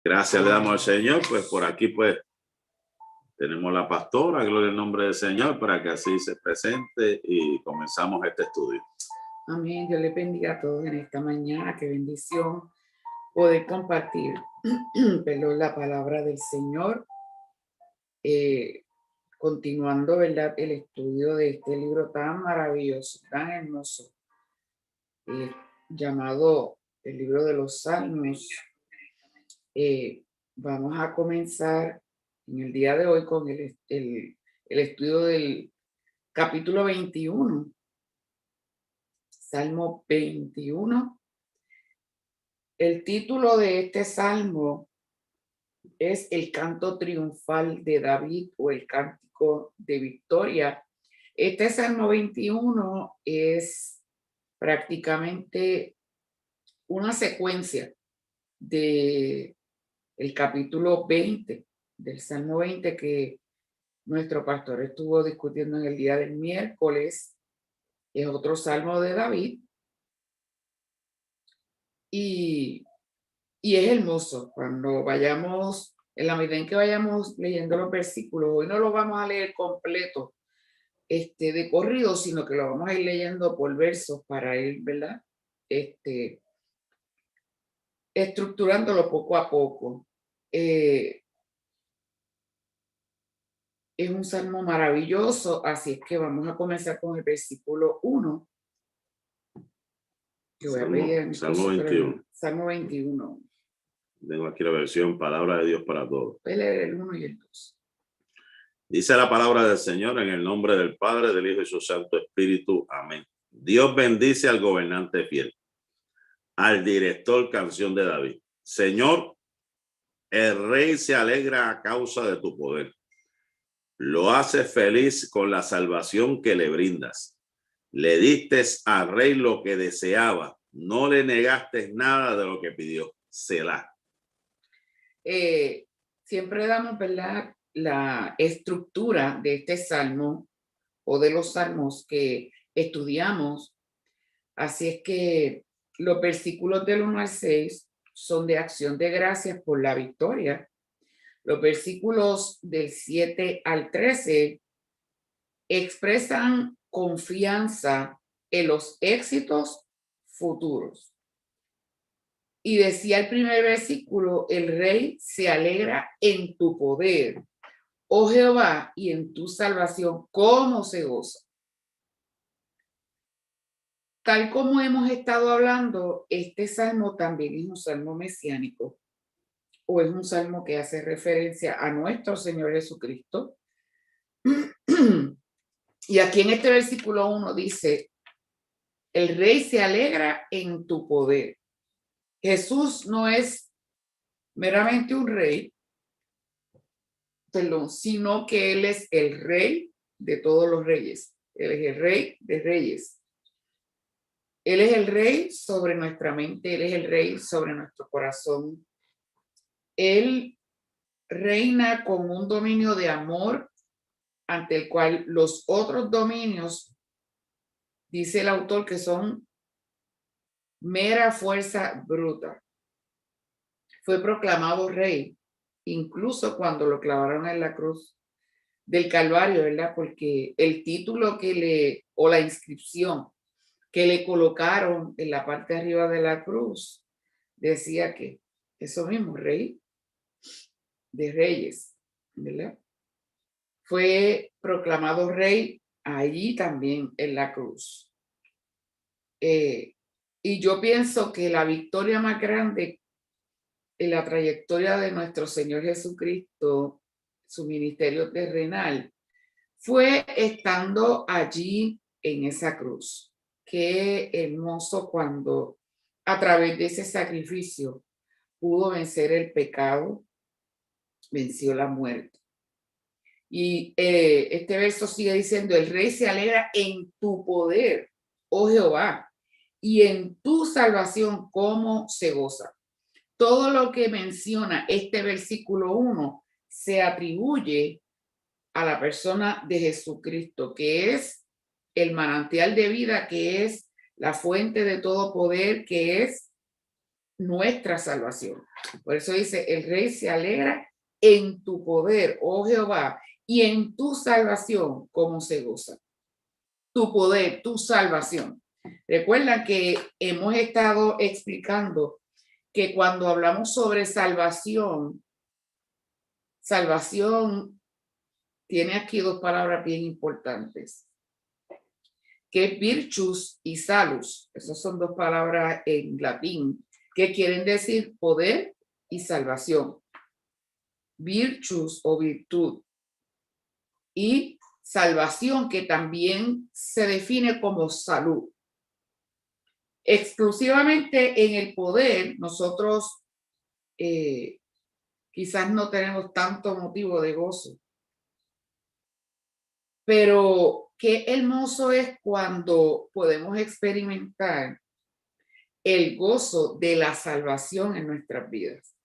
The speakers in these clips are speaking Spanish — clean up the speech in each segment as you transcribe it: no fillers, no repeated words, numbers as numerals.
Gracias le damos al Señor, pues por aquí pues tenemos la pastora, gloria al nombre del Señor, para que así se presente y comenzamos este estudio. Amén. Dios les bendiga a todos en esta mañana. Qué bendición poder compartir perdón, la palabra del Señor. Continuando, ¿verdad?, el estudio de este libro tan maravilloso, tan hermoso, llamado el libro de los Salmos. Vamos a comenzar en el día de hoy con el estudio del capítulo 21, Salmo 21. El título de este salmo es el canto triunfal de David o el cántico de victoria. Este Salmo 21 es prácticamente una secuencia de el capítulo 20 del Salmo 20 que nuestro pastor estuvo discutiendo en el día del miércoles. Es otro salmo de David y es hermoso cuando vayamos, en la medida en que vayamos leyendo los versículos. Hoy no lo vamos a leer completo de corrido, sino que lo vamos a ir leyendo por versos para ir, ¿verdad?, estructurándolo poco a poco. Es un salmo maravilloso, así es que vamos a comenzar con el versículo 1. Salmo 21. Salmo 21. Tengo aquí la versión Palabra de Dios para todos. Voy a leer el 1 y el 2. Dice la palabra del Señor en el nombre del Padre, del Hijo y su Santo Espíritu. Amén. Dios bendice al gobernante fiel, al director, canción de David. Señor, el rey se alegra a causa de tu poder. Lo hace feliz con la salvación que le brindas. Le diste al rey lo que deseaba. No le negaste nada de lo que pidió. Selah. Siempre damos, ¿verdad?, la estructura de este salmo o de los salmos que estudiamos. Así es que los versículos del 1 al 6 son de acción de gracias por la victoria. Los versículos del 7 al 13 expresan confianza en los éxitos futuros. Y decía el primer versículo: el rey se alegra en tu poder, oh Jehová, y en tu salvación, cómo se goza. Tal como hemos estado hablando, este salmo también es un salmo mesiánico, o es un salmo que hace referencia a nuestro Señor Jesucristo. Y aquí en este versículo 1 dice: el rey se alegra en tu poder. Jesús no es meramente un rey, sino que Él es el rey de todos los reyes. Él es el rey de reyes. Él es el rey sobre nuestra mente, Él es el rey sobre nuestro corazón. Él reina con un dominio de amor ante el cual los otros dominios, dice el autor, que son mera fuerza bruta. Fue proclamado rey, incluso cuando lo clavaron en la cruz del Calvario, ¿verdad? Porque el título o la inscripción que le colocaron en la parte de arriba de la cruz decía que eso mismo, rey de reyes, ¿verdad? Fue proclamado rey allí también en la cruz. Y yo pienso que la victoria más grande en la trayectoria de nuestro Señor Jesucristo, su ministerio terrenal, fue estando allí en esa cruz. Qué hermoso cuando a través de ese sacrificio pudo vencer el pecado, venció la muerte. Y este verso sigue diciendo: el rey se alegra en tu poder, oh Jehová, y en tu salvación, cómo se goza. Todo lo que menciona este versículo 1 se atribuye a la persona de Jesucristo, que es el manantial de vida, que es la fuente de todo poder, que es nuestra salvación. Por eso dice, el rey se alegra en tu poder, oh Jehová, y en tu salvación, como se goza. Tu poder, tu salvación. Recuerda que hemos estado explicando que cuando hablamos sobre salvación, salvación tiene aquí dos palabras bien importantes, que es virtus y salus. Esas son dos palabras en latín que quieren decir poder y salvación. Virtus o virtud. Y salvación, que también se define como salud. Exclusivamente en el poder, nosotros quizás no tenemos tanto motivo de gozo. Pero qué hermoso es cuando podemos experimentar el gozo de la salvación en nuestras vidas.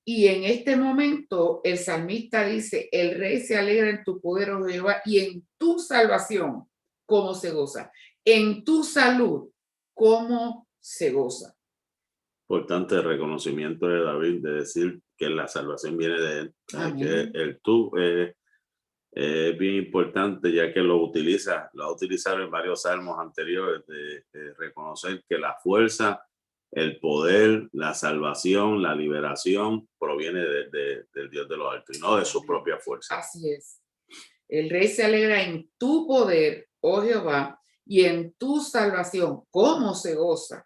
Y en este momento el salmista dice, el rey se alegra en tu poder, oh Jehová, y en tu salvación, cómo se goza. En tu salud, cómo se goza. Importante el reconocimiento de David de decir que la salvación viene de él. Que el tú es bien importante, ya que lo ha utilizado en varios salmos anteriores, de reconocer que la fuerza, el poder, la salvación, la liberación proviene del Dios de los altos y no de su propia fuerza. Así es. El rey se alegra en tu poder, oh Jehová, y en tu salvación, ¿cómo se goza?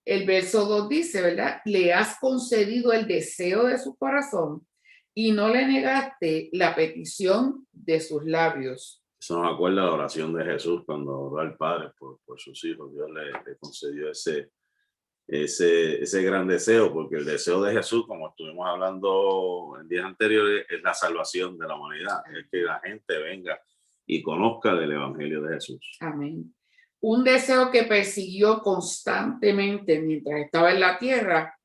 El verso 2 dice, ¿verdad? Le has concedido el deseo de su corazón y no le negaste la petición de sus labios. Eso nos acuerda la oración de Jesús cuando oró al Padre por sus hijos. Dios le concedió ese gran deseo, porque el deseo de Jesús, como estuvimos hablando en días anteriores, es la salvación de la humanidad, es que la gente venga y conozca del Evangelio de Jesús. Amén. Un deseo que persiguió constantemente mientras estaba en la tierra,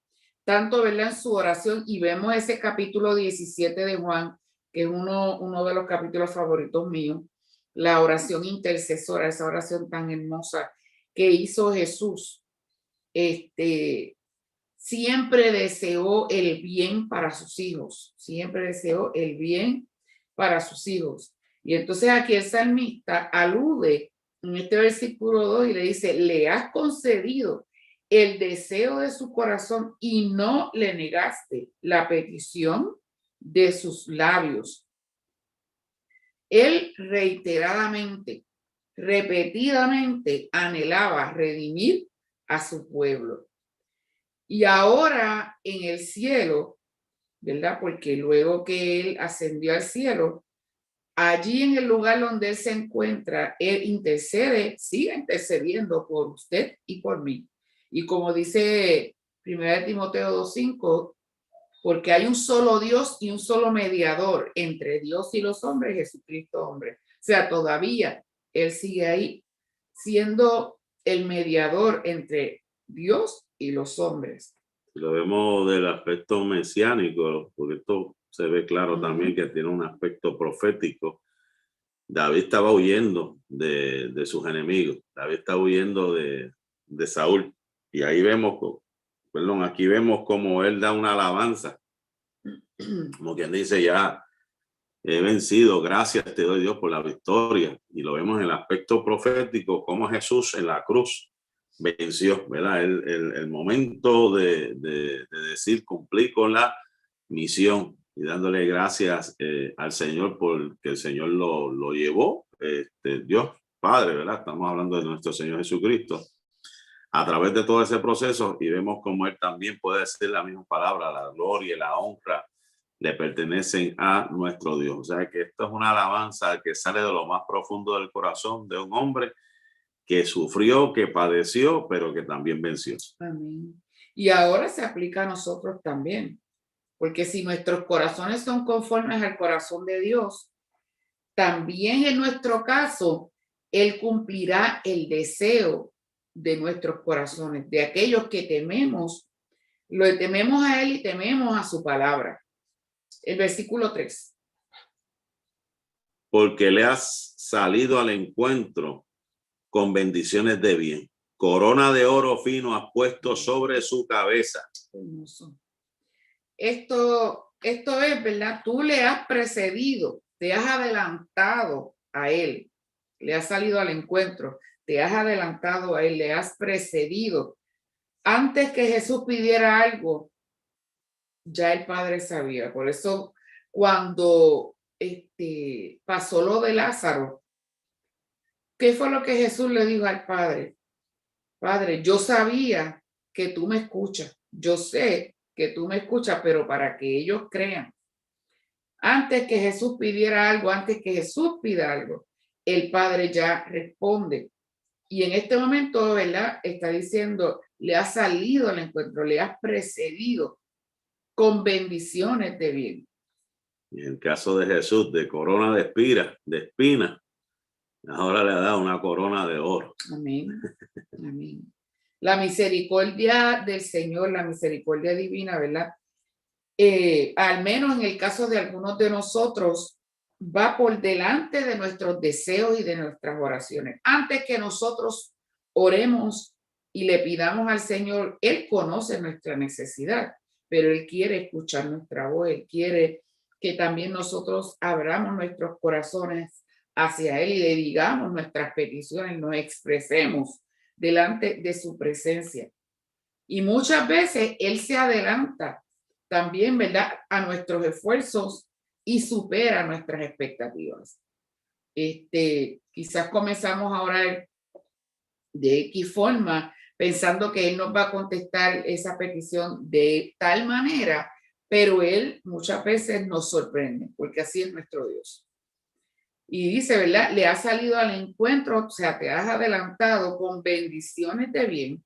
tanto verla en su oración, y vemos ese capítulo 17 de Juan, que es uno de los capítulos favoritos míos, la oración intercesora, esa oración tan hermosa que hizo Jesús. Siempre deseó el bien para sus hijos, siempre deseó el bien para sus hijos. Y entonces aquí el salmista alude en este versículo 2 y le dice, le has concedido el deseo de su corazón y no le negaste la petición de sus labios. Él reiteradamente, repetidamente anhelaba redimir a su pueblo. Y ahora en el cielo, ¿verdad? Porque luego que él ascendió al cielo, allí en el lugar donde él se encuentra, él intercede, sigue intercediendo por usted y por mí. Y como dice 1 Timoteo 2:5, porque hay un solo Dios y un solo mediador entre Dios y los hombres, Jesucristo hombre. O sea, todavía él sigue ahí siendo el mediador entre Dios y los hombres. Lo vemos del aspecto mesiánico, porque esto se ve claro también que tiene un aspecto profético. David estaba huyendo de sus enemigos. David está huyendo de Saúl. Y ahí vemos, aquí vemos como él da una alabanza. Como quien dice, ya he vencido, gracias te doy Dios por la victoria. Y lo vemos en el aspecto profético, como Jesús en la cruz venció, ¿verdad? El momento de decir cumplí con la misión y dándole gracias al Señor porque el Señor lo llevó, Dios Padre, ¿verdad? Estamos hablando de nuestro Señor Jesucristo, a través de todo ese proceso, y vemos como Él también puede decir la misma palabra, la gloria y la honra le pertenecen a nuestro Dios. O sea que esto es una alabanza que sale de lo más profundo del corazón de un hombre que sufrió, que padeció, pero que también venció. Amén. Y ahora se aplica a nosotros también, porque si nuestros corazones son conformes al corazón de Dios, también en nuestro caso, Él cumplirá el deseo de nuestros corazones, de aquellos que tememos, lo tememos a Él y tememos a su palabra. El versículo 3. Porque le has salido al encuentro con bendiciones de bien, corona de oro fino has puesto sobre su cabeza. Hermoso. Esto es, ¿verdad? Tú le has precedido, te has adelantado a él, le has salido al encuentro, te has adelantado a él, le has precedido. Antes que Jesús pidiera algo, ya el Padre sabía. Por eso cuando pasó lo de Lázaro, ¿qué fue lo que Jesús le dijo al Padre? Padre, yo sabía que tú me escuchas, yo sé que tú me escuchas, pero para que ellos crean. Antes que Jesús pidiera algo, antes que Jesús pida algo, el Padre ya responde. Y en este momento, ¿verdad? Está diciendo, le has salido al encuentro, le has precedido con bendiciones de bien. Y en el caso de Jesús, de corona de espina, ahora le ha dado una corona de oro. Amén. Amén. La misericordia del Señor, la misericordia divina, ¿verdad? Al menos en el caso de algunos de nosotros, va por delante de nuestros deseos y de nuestras oraciones. Antes que nosotros oremos y le pidamos al Señor, Él conoce nuestra necesidad, pero Él quiere escuchar nuestra voz, Él quiere que también nosotros abramos nuestros corazones hacia Él y le digamos nuestras peticiones, nos expresemos delante de su presencia. Y muchas veces Él se adelanta también, ¿verdad?, a nuestros esfuerzos y supera nuestras expectativas. Quizás comenzamos a orar de X forma, pensando que Él nos va a contestar esa petición de tal manera, pero Él muchas veces nos sorprende, porque así es nuestro Dios. Y dice, ¿verdad? Le has salido al encuentro, o sea, te has adelantado con bendiciones de bien,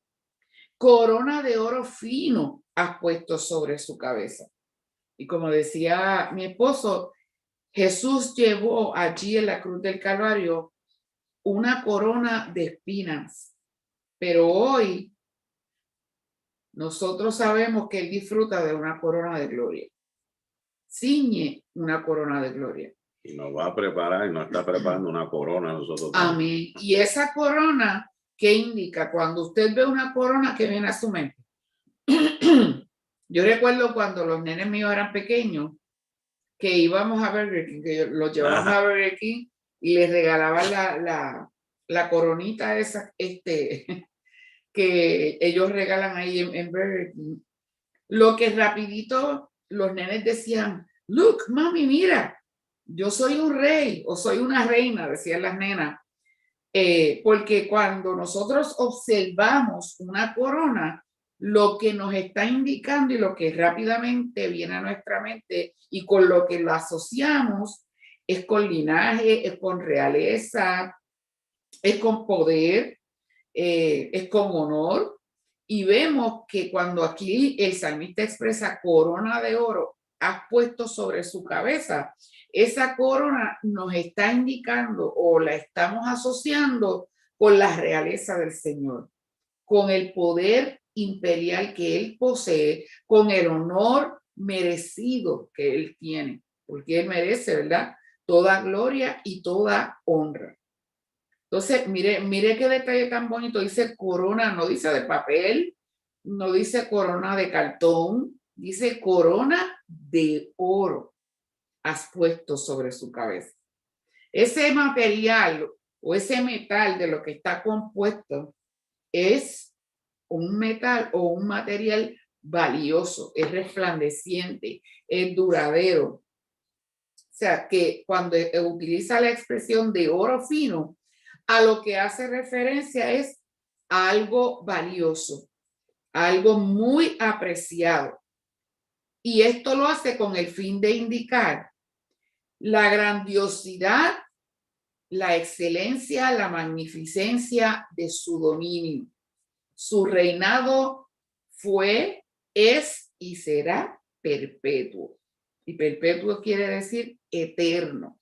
corona de oro fino has puesto sobre su cabeza. Y como decía mi esposo, Jesús llevó allí en la cruz del Calvario una corona de espinas, pero hoy nosotros sabemos que Él disfruta de una corona de gloria. Ciñe una corona de gloria. Y nos va a preparar y nos está preparando una corona a nosotros también. Amén. Y esa corona, ¿qué indica? Cuando usted ve una corona que viene a su mente. Yo recuerdo cuando los nenes míos eran pequeños, que íbamos a Burger King, que los llevábamos a Burger King y les regalaban la coronita esa, que ellos regalan ahí en Burger King. Lo que rapidito los nenes decían, look, mami, mira, yo soy un rey o soy una reina, decían las nenas. Porque cuando nosotros observamos una corona, lo que nos está indicando y lo que rápidamente viene a nuestra mente y con lo que lo asociamos es con linaje, es con realeza, es con poder, es con honor. Y vemos que cuando aquí el salmista expresa corona de oro has puesto sobre su cabeza, esa corona nos está indicando o la estamos asociando con la realeza del Señor, con el poder imperial que Él posee, con el honor merecido que Él tiene, porque Él merece, ¿verdad?, toda gloria y toda honra. Entonces, mire qué detalle tan bonito. Dice corona, no dice de papel, no dice corona de cartón, dice corona de oro has puesto sobre su cabeza. Ese material o ese metal de lo que está compuesto es un metal o un material valioso, es resplandeciente, es duradero. O sea, que cuando utiliza la expresión de oro fino, a lo que hace referencia es a algo valioso, a algo muy apreciado. Y esto lo hace con el fin de indicar la grandiosidad, la excelencia, la magnificencia de su dominio. Su reinado fue, es y será perpetuo. Y perpetuo quiere decir eterno.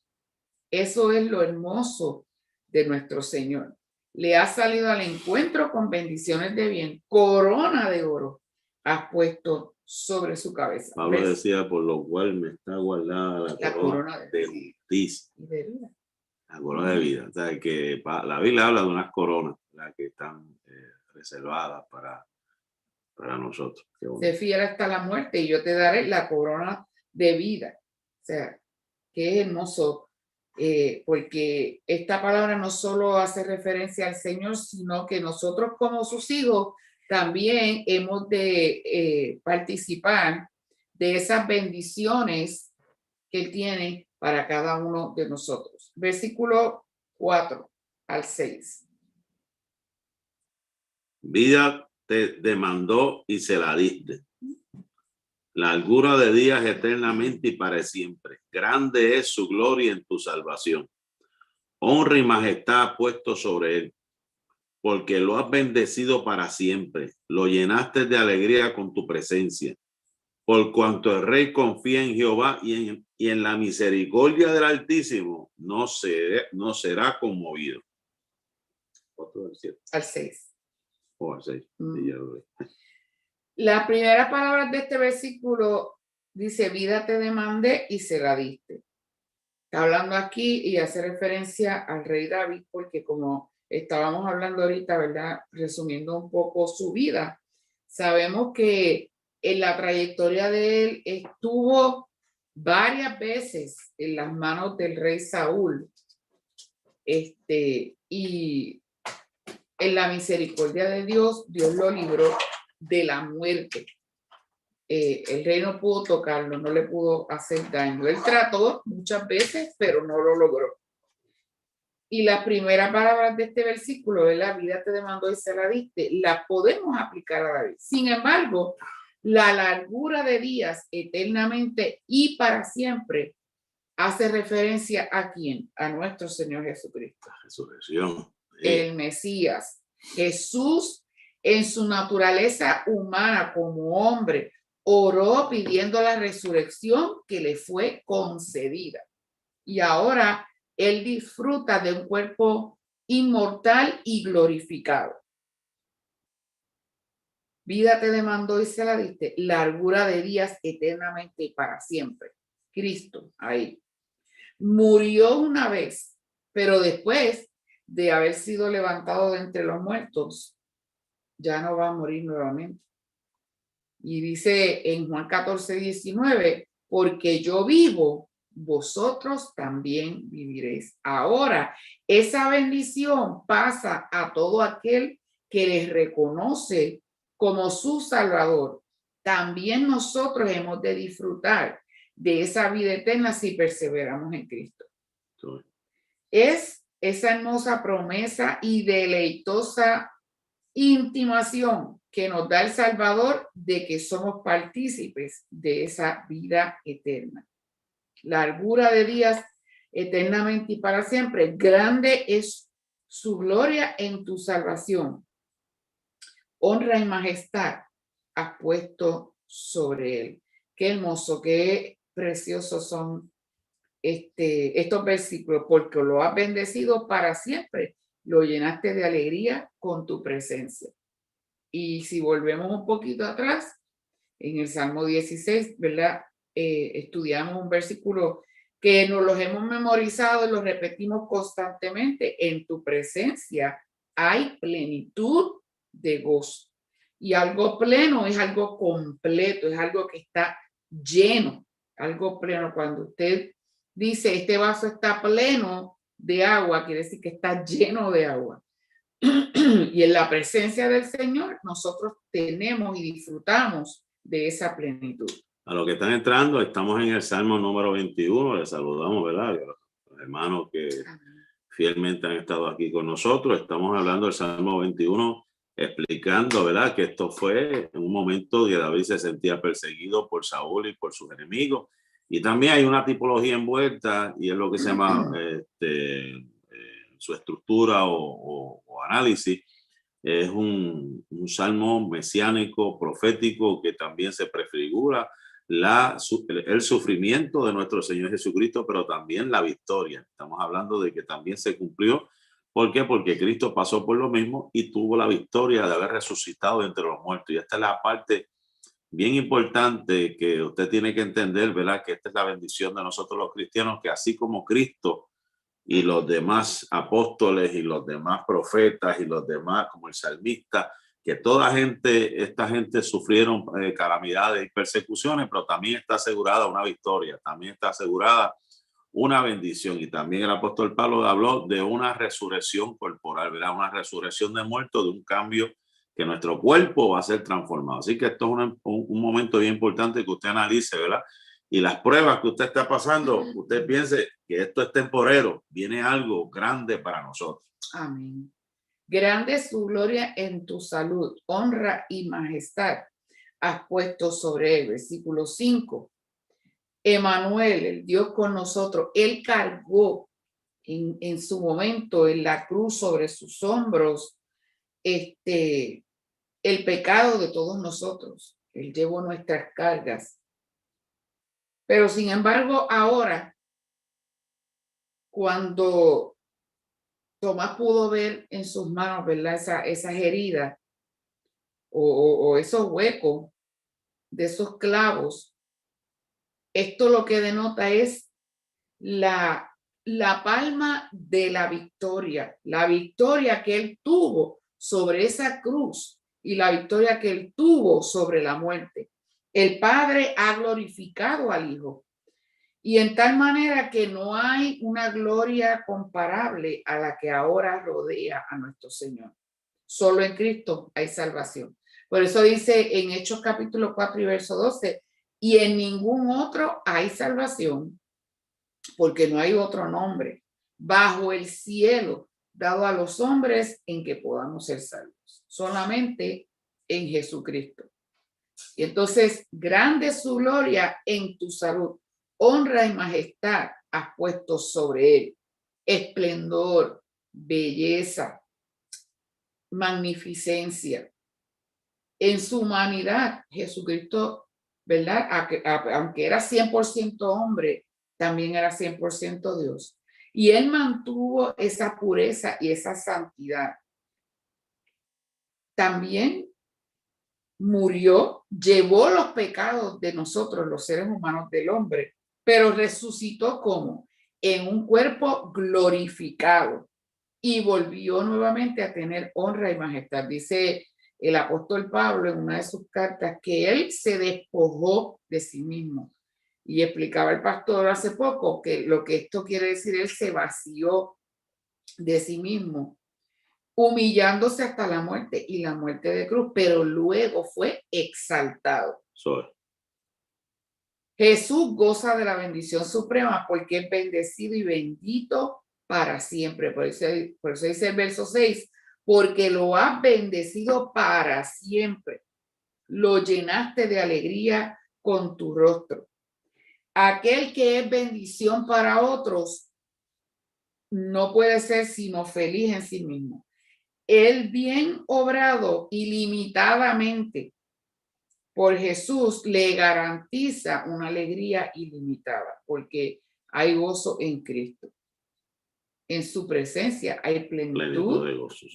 Eso es lo hermoso de nuestro Señor. Le ha salido al encuentro con bendiciones de bien, corona de oro has puesto sobre su cabeza. Pablo decía, por lo cual me está guardada la corona de justicia. De vida. La corona de vida. O sea, que la Biblia habla de unas coronas que están reservadas para nosotros. Sé fiel hasta la muerte y yo te daré la corona de vida. O sea, que es hermoso, porque esta palabra no solo hace referencia al Señor, sino que nosotros como sus hijos también hemos de participar de esas bendiciones que Él tiene para cada uno de nosotros. Versículo 4 al 6. Vida te demandó y se la diste. Largura de días eternamente y para siempre. Grande es su gloria en tu salvación. Honra y majestad ha puesto sobre él, porque lo has bendecido para siempre. Lo llenaste de alegría con tu presencia. Por cuanto el rey confía en Jehová y en la misericordia del Altísimo, no será conmovido. Al 6. Al 6. La primera palabra de este versículo dice, vida te demandé y se la diste. Está hablando aquí y hace referencia al rey David, porque como estábamos hablando ahorita, ¿verdad? Resumiendo un poco su vida, sabemos que en la trayectoria de él estuvo varias veces en las manos del rey Saúl, y en la misericordia de Dios, Dios lo libró de la muerte. El rey no pudo tocarlo, no le pudo hacer daño. Él trató muchas veces, pero no lo logró. Y la primera palabra de este versículo de la vida te demandó y se la diste, la podemos aplicar a David. Sin embargo, la largura de días eternamente y para siempre hace referencia a quién, a nuestro Señor Jesucristo. La resurrección. El Mesías. Jesús, en su naturaleza humana como hombre, oró pidiendo la resurrección que le fue concedida. Y ahora él disfruta de un cuerpo inmortal y glorificado. Vida te demandó y se la diste, largura de días eternamente y para siempre. Cristo, ahí. Murió una vez, pero después de haber sido levantado de entre los muertos, ya no va a morir nuevamente. Y dice en Juan 14:19, porque yo vivo, vosotros también viviréis. Ahora, esa bendición pasa a todo aquel que les reconoce como su Salvador. También nosotros hemos de disfrutar de esa vida eterna si perseveramos en Cristo. Es esa hermosa promesa y deleitosa intimación que nos da el Salvador de que somos partícipes de esa vida eterna. Largura de días eternamente y para siempre. Grande es su gloria en tu salvación. Honra y majestad has puesto sobre él. Qué hermoso, qué preciosos son estos versículos, porque lo has bendecido para siempre. Lo llenaste de alegría con tu presencia. Y si volvemos un poquito atrás, en el Salmo 16, ¿verdad? Estudiamos un versículo que nos los hemos memorizado y lo repetimos constantemente. En tu presencia hay plenitud de gozo. Y algo pleno es algo completo, es algo que está lleno, algo pleno. Cuando usted dice, este vaso está pleno de agua, quiere decir que está lleno de agua. Y en la presencia del Señor, nosotros tenemos y disfrutamos de esa plenitud. A los que están entrando, estamos en el Salmo número 21. Les saludamos, ¿verdad? A los hermanos que fielmente han estado aquí con nosotros. Estamos hablando del Salmo 21, explicando, ¿verdad? Que esto fue en un momento que David se sentía perseguido por Saúl y por sus enemigos. Y también hay una tipología envuelta, y es lo que se llama su estructura o análisis. Es un salmo mesiánico, profético, que también se prefigura el sufrimiento de nuestro Señor Jesucristo, pero también la victoria. Estamos hablando de que también se cumplió. ¿Por qué? Porque Cristo pasó por lo mismo y tuvo la victoria de haber resucitado entre los muertos. Y esta es la parte bien importante que usted tiene que entender, ¿verdad? Que esta es la bendición de nosotros los cristianos, que así como Cristo y los demás apóstoles y los demás profetas y los demás, como el salmista, que esta gente sufrieron calamidades y persecuciones, pero también está asegurada una victoria, también está asegurada una bendición. Y también el apóstol Pablo habló de una resurrección corporal, ¿verdad? Una resurrección de muertos, de un cambio que nuestro cuerpo va a ser transformado. Así que esto es un momento bien importante que usted analice, ¿verdad? Y las pruebas que usted está pasando, usted piense que esto es temporero, viene algo grande para nosotros. Amén. Grande es su gloria en tu salud, honra y majestad has puesto sobre él. Versículo 5. Emanuel, el Dios con nosotros, él cargó en su momento en la cruz sobre sus hombros el pecado de todos nosotros. Él llevó nuestras cargas. Pero sin embargo, ahora, cuando Tomás pudo ver en sus manos, ¿verdad? Esas heridas o esos huecos de esos clavos, esto lo que denota es la palma de la victoria que él tuvo sobre esa cruz y la victoria que él tuvo sobre la muerte. El Padre ha glorificado al Hijo y en tal manera que no hay una gloria comparable a la que ahora rodea a nuestro Señor. Solo en Cristo hay salvación. Por eso dice en Hechos capítulo 4 y verso 12, y en ningún otro hay salvación, porque no hay otro nombre bajo el cielo dado a los hombres en que podamos ser salvos. Solamente en Jesucristo. Y entonces, grande es su gloria en tu salud. Honra y majestad has puesto sobre él. Esplendor, belleza, magnificencia. En su humanidad, Jesucristo, ¿verdad? Aunque era 100% hombre, también era 100% Dios. Y él mantuvo esa pureza y esa santidad. También murió, llevó los pecados de nosotros, los seres humanos del hombre, pero resucitó como en un cuerpo glorificado y volvió nuevamente a tener honra y majestad. Dice el apóstol Pablo en una de sus cartas que él se despojó de sí mismo. Y explicaba el pastor hace poco que lo que esto quiere decir, él se vació de sí mismo, humillándose hasta la muerte y la muerte de cruz, pero luego fue exaltado. Jesús goza de la bendición suprema porque es bendecido y bendito para siempre. Por eso dice el verso 6, porque lo has bendecido para siempre. Lo llenaste de alegría con tu rostro. Aquel que es bendición para otros no puede ser sino feliz en sí mismo. El bien obrado ilimitadamente por Jesús le garantiza una alegría ilimitada, porque hay gozo en Cristo. En su presencia hay plenitud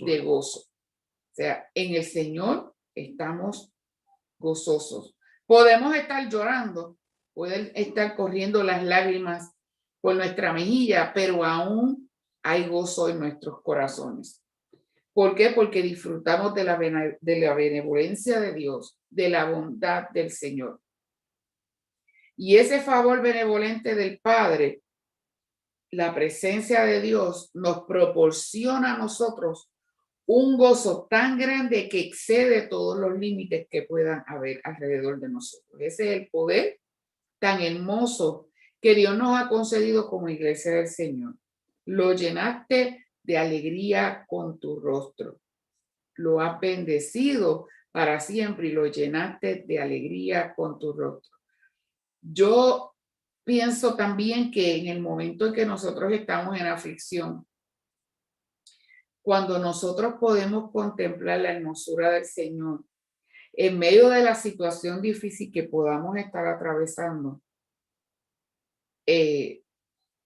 de gozo. O sea, en el Señor estamos gozosos. Podemos estar llorando, pueden estar corriendo las lágrimas por nuestra mejilla, pero aún hay gozo en nuestros corazones. ¿Por qué? Porque disfrutamos de la benevolencia de Dios, de la bondad del Señor. Y ese favor benevolente del Padre, la presencia de Dios, nos proporciona a nosotros un gozo tan grande que excede todos los límites que puedan haber alrededor de nosotros. Ese es el poder tan hermoso que Dios nos ha concedido como iglesia del Señor. Lo llenaste de alegría con tu rostro. Lo has bendecido para siempre y lo llenaste de alegría con tu rostro. Yo pienso también que en el momento en que nosotros estamos en aflicción, cuando nosotros podemos contemplar la hermosura del Señor, en medio de la situación difícil que podamos estar atravesando,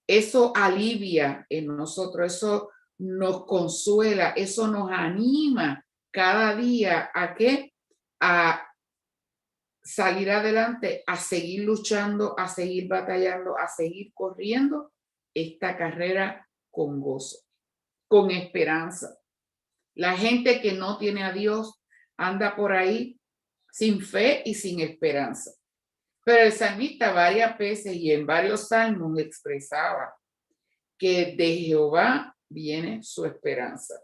eso alivia en nosotros, eso nos consuela, eso nos anima cada día a qué, a salir adelante, a seguir luchando, a seguir batallando, a seguir corriendo esta carrera con gozo, con esperanza. La gente que no tiene a Dios anda por ahí sin fe y sin esperanza. Pero el salmista varias veces y en varios salmos expresaba que de Jehová viene su esperanza.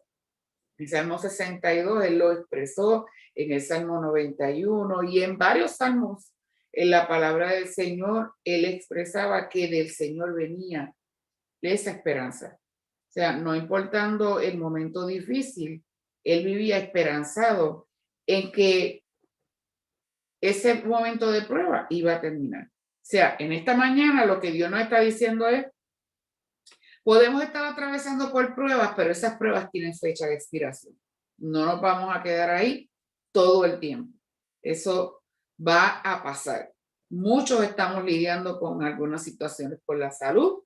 En Salmo 62 él lo expresó, en el Salmo 91 y en varios salmos en la palabra del Señor, él expresaba que del Señor venía esa esperanza. O sea, no importando el momento difícil, él vivía esperanzado en que ese momento de prueba iba a terminar. O sea, en esta mañana lo que Dios nos está diciendo es, podemos estar atravesando por pruebas, pero esas pruebas tienen fecha de expiración. No nos vamos a quedar ahí todo el tiempo. Eso va a pasar. Muchos estamos lidiando con algunas situaciones por la salud.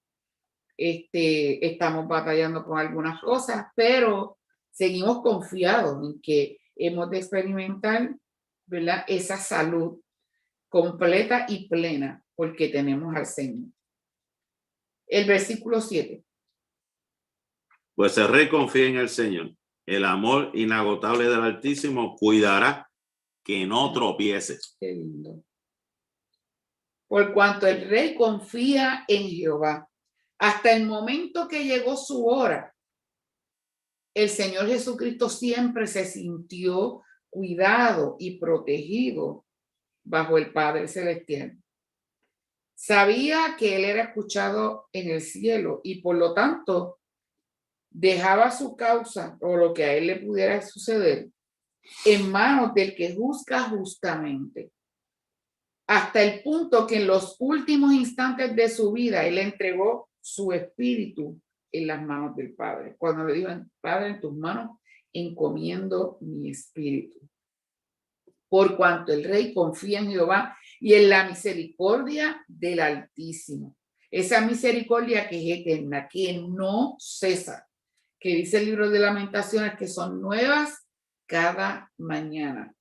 Estamos batallando con algunas cosas, pero seguimos confiados en que hemos de experimentar, ¿verdad?, esa salud completa y plena porque tenemos al Señor. El versículo 7. Pues el rey confía en el Señor. El amor inagotable del Altísimo cuidará que no tropieces. Qué lindo. Por cuanto el rey confía en Jehová, hasta el momento que llegó su hora, el Señor Jesucristo siempre se sintió cuidado y protegido bajo el Padre Celestial. Sabía que él era escuchado en el cielo y por lo tanto dejaba su causa o lo que a él le pudiera suceder en manos del que juzga justamente. Hasta el punto que en los últimos instantes de su vida él entregó su espíritu en las manos del Padre. Cuando le dijo, Padre, en tus manos encomiendo mi espíritu. Por cuanto el rey confía en Jehová y en la misericordia del Altísimo. Esa misericordia que es eterna, que no cesa, que dice el libro de Lamentaciones que son nuevas cada mañana.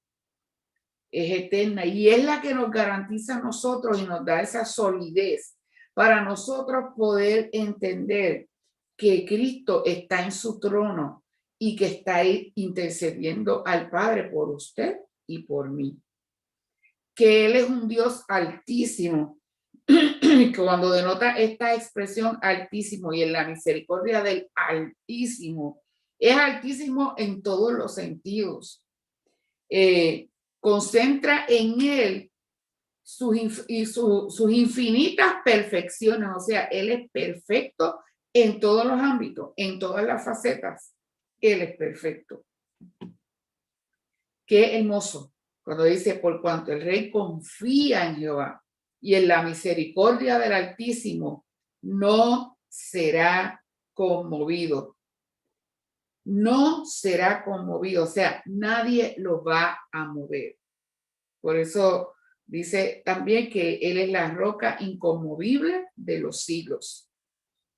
Es eterna y es la que nos garantiza a nosotros y nos da esa solidez para nosotros poder entender que Cristo está en su trono y que está ahí intercediendo al Padre por usted y por mí. Que Él es un Dios altísimo. Cuando denota esta expresión altísimo y en la misericordia del Altísimo, es altísimo en todos los sentidos. Concentra en Él sus infinitas perfecciones, o sea, Él es perfecto en todos los ámbitos, en todas las facetas. Él es perfecto. Qué hermoso cuando dice, por cuanto el rey confía en Jehová y en la misericordia del Altísimo, no será conmovido. No será conmovido, o sea, nadie lo va a mover. Por eso dice también que Él es la roca inconmovible de los siglos.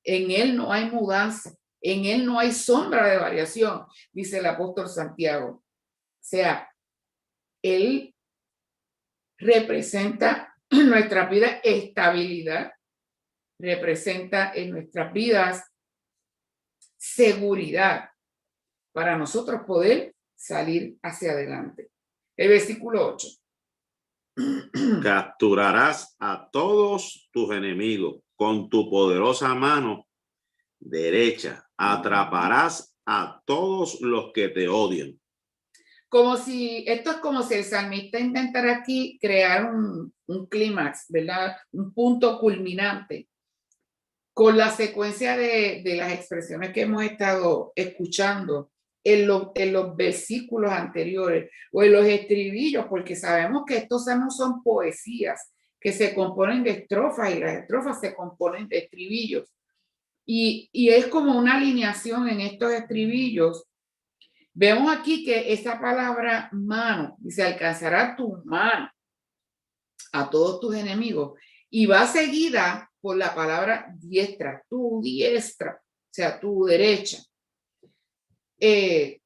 En Él no hay mudanza, en Él no hay sombra de variación, dice el apóstol Santiago. O sea, Él representa en nuestra vida estabilidad, representa en nuestras vidas seguridad para nosotros poder salir hacia adelante. El versículo 8. Capturarás a todos tus enemigos con tu poderosa mano derecha. Atraparás a todos los que te odian. Esto es como si el salmista intentara aquí crear un clímax, ¿verdad? Un punto culminante con la secuencia de las expresiones que hemos estado escuchando en los versículos anteriores o en los estribillos, porque sabemos que estos salmos son poesías que se componen de estrofas y las estrofas se componen de estribillos. Y es como una alineación en estos estribillos. Vemos aquí que esa palabra mano, dice, alcanzará tu mano a todos tus enemigos y va seguida por la palabra diestra, tu diestra, o sea, tu derecha. Que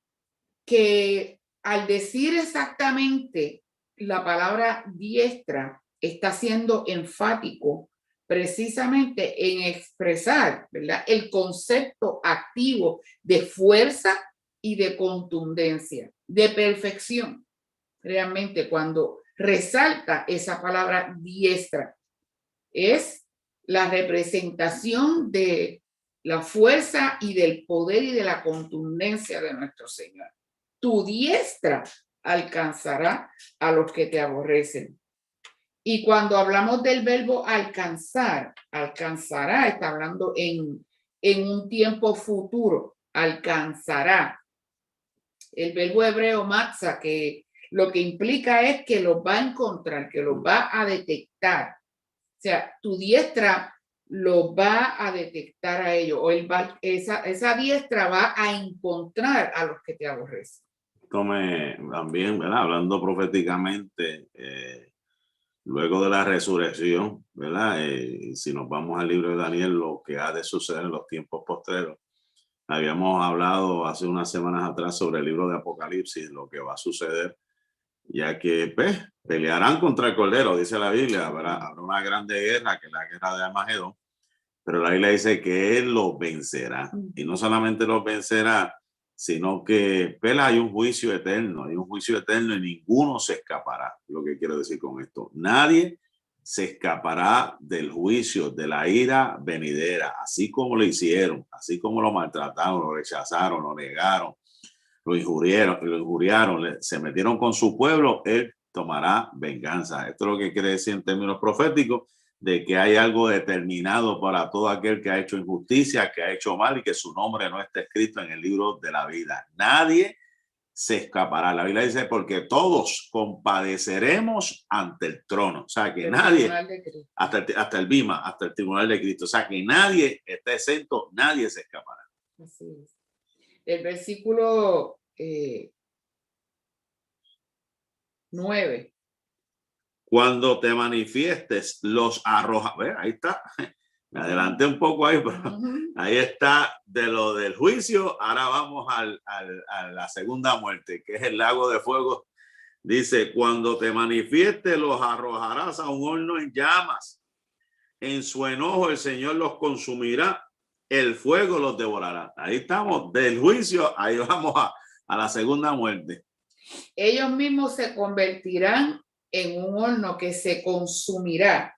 al decir exactamente la palabra diestra, está siendo enfático precisamente en expresar, ¿verdad?, el concepto activo de fuerza y de contundencia, de perfección. realmente cuando resalta esa palabra diestra. Es la representación de la fuerza y del poder y de la contundencia de nuestro Señor. Tu diestra alcanzará a los que te aborrecen. Y cuando hablamos del verbo alcanzar, alcanzará, está hablando en un tiempo futuro, alcanzará. El verbo hebreo matzah, que lo que implica es que los va a encontrar, que los va a detectar. O sea, tu diestra lo va a detectar a ellos, o esa diestra va a encontrar a los que te aborrecen. También, ¿verdad? Hablando proféticamente, luego de la resurrección, ¿verdad? Si nos vamos al libro de Daniel, lo que ha de suceder en los tiempos postreros. Habíamos hablado hace unas semanas atrás sobre el libro de Apocalipsis, lo que va a suceder, ya que pues, pelearán contra el Cordero, dice la Biblia, habrá una grande guerra, que es la guerra de Armagedón, pero la Biblia dice que Él los vencerá. Y no solamente los vencerá, sino que pues, hay un juicio eterno y ninguno se escapará. Lo que quiero decir con esto, nadie se escapará del juicio, de la ira venidera, así como lo hicieron, así como lo maltrataron, lo rechazaron, lo negaron, lo injuriaron, se metieron con su pueblo, Él tomará venganza. Esto es lo que quiere decir en términos proféticos, de que hay algo determinado para todo aquel que ha hecho injusticia, que ha hecho mal y que su nombre no está escrito en el libro de la vida. Nadie se escapará. La Biblia dice, porque todos compadeceremos ante el trono. O sea, que El nadie, hasta el Bima, hasta el tribunal de Cristo. O sea, que nadie está exento, nadie se escapará. Así es. El versículo 9. Cuando te manifiestes, los arrojarás. Ahí está. Me adelanté un poco ahí, pero ahí está de lo del juicio. Ahora vamos a la segunda muerte, que es el lago de fuego. Dice, cuando te manifiestes, los arrojarás a un horno en llamas. En su enojo el Señor los consumirá. El fuego los devorará. Ahí estamos, del juicio, ahí vamos a la segunda muerte. Ellos mismos se convertirán en un horno que se consumirá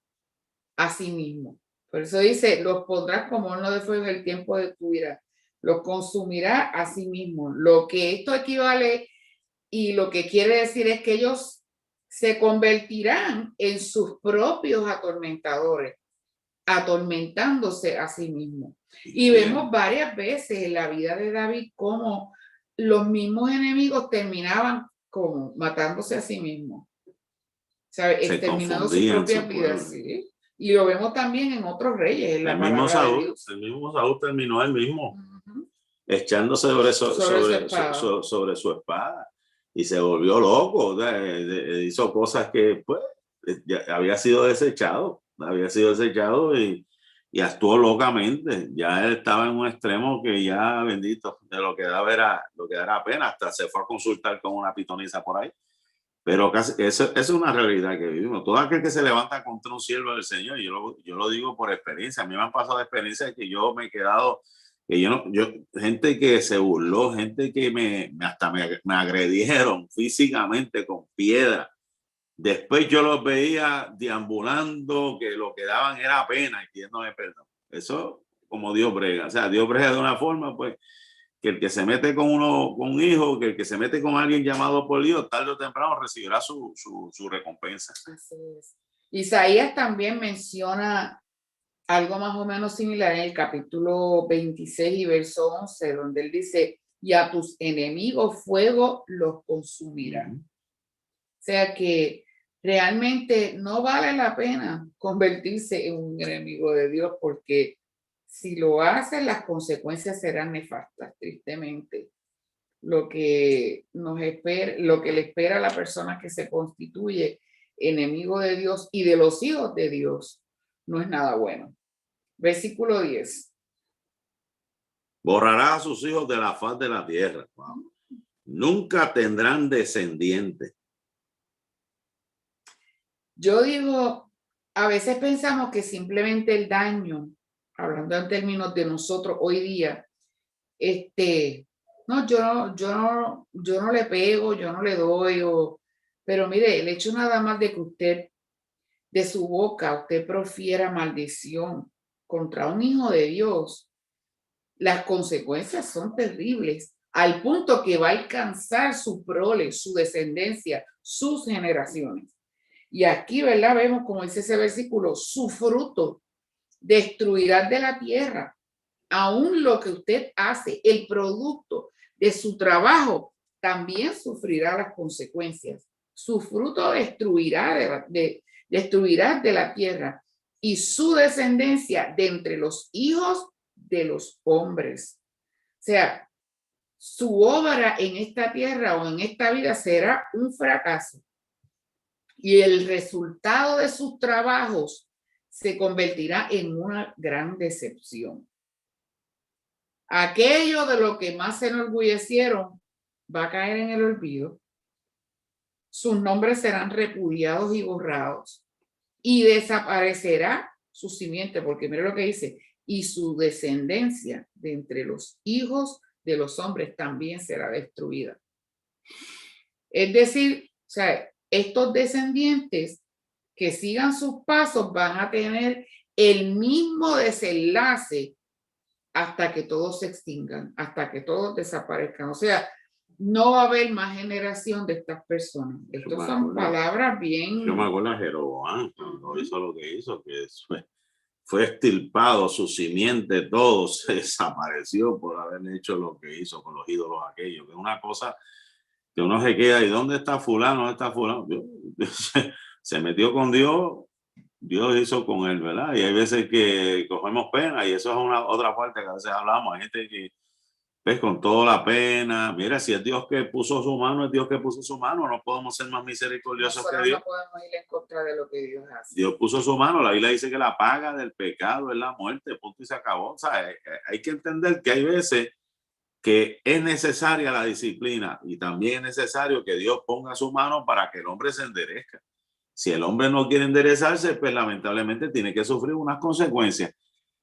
a sí mismo. Por eso dice, los pondrás como horno de fuego en el tiempo de tu ira. Los consumirá a sí mismo. Lo que esto equivale y lo que quiere decir es que ellos se convertirán en sus propios atormentadores, atormentándose a sí mismos. Y vemos varias veces en la vida de David cómo los mismos enemigos terminaban como matándose a sí mismos, exterminando sus propias vidas, ¿sí? Y lo vemos también en otros reyes, en la palabra de Dios. El mismo Saúl terminó él mismo echándose sobre su espada y se volvió loco, hizo cosas que pues ya había sido desechado y actuó locamente. Ya él estaba en un extremo que ya, bendito, de lo que daba pena, hasta se fue a consultar con una pitonisa por ahí. Pero casi, eso es una realidad que vivimos. Todo aquel que se levanta contra un siervo del Señor, yo lo digo por experiencia, a mí me han pasado experiencias que yo me he quedado, que gente que se burló, gente que hasta me agredieron físicamente con piedra. Después yo los veía deambulando, que lo que daban era pena y pidiéndome perdón. Eso como Dios brega. O sea, Dios brega de una forma, pues, que el que se mete con un hijo, que el que se mete con alguien llamado por Dios, tarde o temprano recibirá su recompensa. Así es. Isaías también menciona algo más o menos similar en el capítulo 26 y verso 11, donde él dice, y a tus enemigos fuego los consumirá. O sea que realmente no vale la pena convertirse en un enemigo de Dios, porque si lo haces, las consecuencias serán nefastas, tristemente. Lo que le espera a la persona que se constituye enemigo de Dios y de los hijos de Dios no es nada bueno. Versículo 10. Borrará a sus hijos de la faz de la tierra. Wow. Nunca tendrán descendientes. Yo digo, a veces pensamos que simplemente el daño, hablando en términos de nosotros hoy día, no, yo no le pego, yo no le doy, Pero mire, el hecho nada más de que usted, de su boca, usted profiera maldición contra un hijo de Dios, las consecuencias son terribles, al punto que va a alcanzar su prole, su descendencia, sus generaciones. Y aquí, ¿verdad? Vemos, como dice ese versículo, su fruto destruirá de la tierra. Aún lo que usted hace, el producto de su trabajo, también sufrirá las consecuencias. Su fruto destruirá destruirá de la tierra y su descendencia de entre los hijos de los hombres. O sea, su obra en esta tierra o en esta vida será un fracaso. Y el resultado de sus trabajos se convertirá en una gran decepción. Aquello de lo que más se enorgullecieron va a caer en el olvido. Sus nombres serán repudiados y borrados. Y desaparecerá su simiente, porque mira lo que dice, y su descendencia de entre los hijos de los hombres también será destruida. Es decir, o sea, estos descendientes que sigan sus pasos van a tener el mismo desenlace hasta que todos se extingan, hasta que todos desaparezcan. O sea, no va a haber más generación de estas personas. Estas son palabras bien... Yo me acuerdo de Jeroboam, cuando hizo lo que hizo, que fue extirpado, su simiente, todo se desapareció por haber hecho lo que hizo con los ídolos aquellos, que es una cosa que uno se queda, ¿y dónde está fulano? ¿Dónde está fulano? Se metió con Dios, Dios hizo con él, ¿verdad? Y hay veces que cogemos pena, y eso es una otra parte que a veces hablamos, hay gente que ves con toda la pena, mira, si es Dios que puso su mano, es Dios que puso su mano, no podemos ser más misericordiosos que Dios. No podemos ir en contra de lo que Dios hace. Dios puso su mano, la Biblia dice que la paga del pecado es la muerte, punto y se acabó. O sea, hay que entender que hay veces que es necesaria la disciplina y también es necesario que Dios ponga su mano para que el hombre se enderezca. Si el hombre no quiere enderezarse, pues lamentablemente tiene que sufrir unas consecuencias.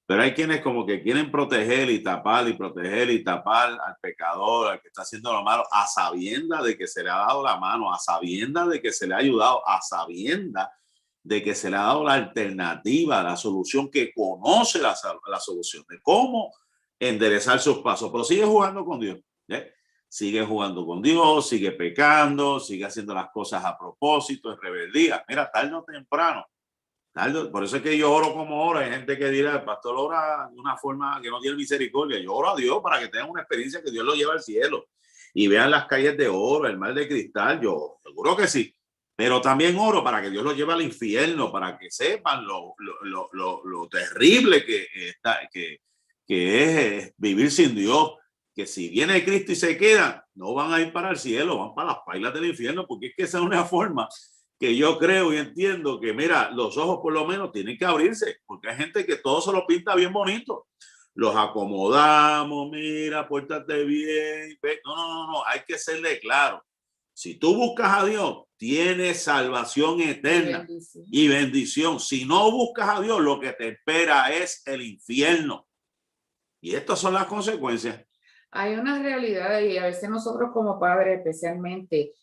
Pero hay quienes como que quieren proteger y tapar al pecador, al que está haciendo lo malo, a sabiendas de que se le ha dado la mano, a sabiendas de que se le ha ayudado, a sabiendas de que se le ha dado la alternativa, la solución, que conoce la solución de cómo enderezar sus pasos. Pero sigue jugando con Dios, ¿eh? Sigue jugando con Dios, sigue pecando, sigue haciendo las cosas a propósito, en rebeldía. Mira, tarde o temprano. Por eso es que yo oro como oro. Hay gente que dirá, el pastor ora de una forma que no tiene misericordia. Yo oro a Dios para que tengan una experiencia que Dios lo lleve al cielo y vean las calles de oro, el mar de cristal. Yo seguro que sí. Pero también oro para que Dios lo lleve al infierno, para que sepan lo terrible que es vivir sin Dios. Que si viene Cristo y se quedan, no van a ir para el cielo, van para las pailas del infierno, porque es que esa es una forma que yo creo y entiendo que, mira, los ojos por lo menos tienen que abrirse, porque hay gente que todo se lo pinta bien bonito. Los acomodamos, mira, pórtate bien. No, hay que serle claro. Si tú buscas a Dios, tienes salvación eterna y bendición. Si no buscas a Dios, lo que te espera es el infierno. Y estas son las consecuencias. Hay una realidad, y a veces nosotros como padres especialmente,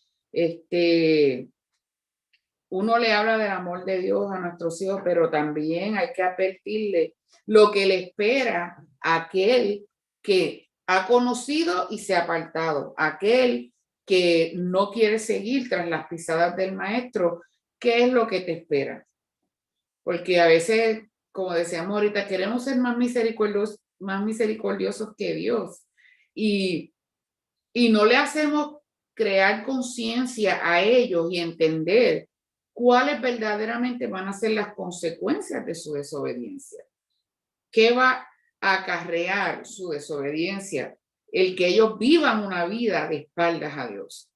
uno le habla del amor de Dios a nuestros hijos, pero también hay que advertirle lo que le espera a aquel que ha conocido y se ha apartado, aquel que no quiere seguir tras las pisadas del maestro. ¿Qué es lo que te espera? Porque a veces, como decíamos ahorita, queremos ser más misericordiosos que Dios, y no le hacemos crear conciencia a ellos y entender cuáles verdaderamente van a ser las consecuencias de su desobediencia. ¿Qué va a acarrear su desobediencia? El que ellos vivan una vida de espaldas a Dios.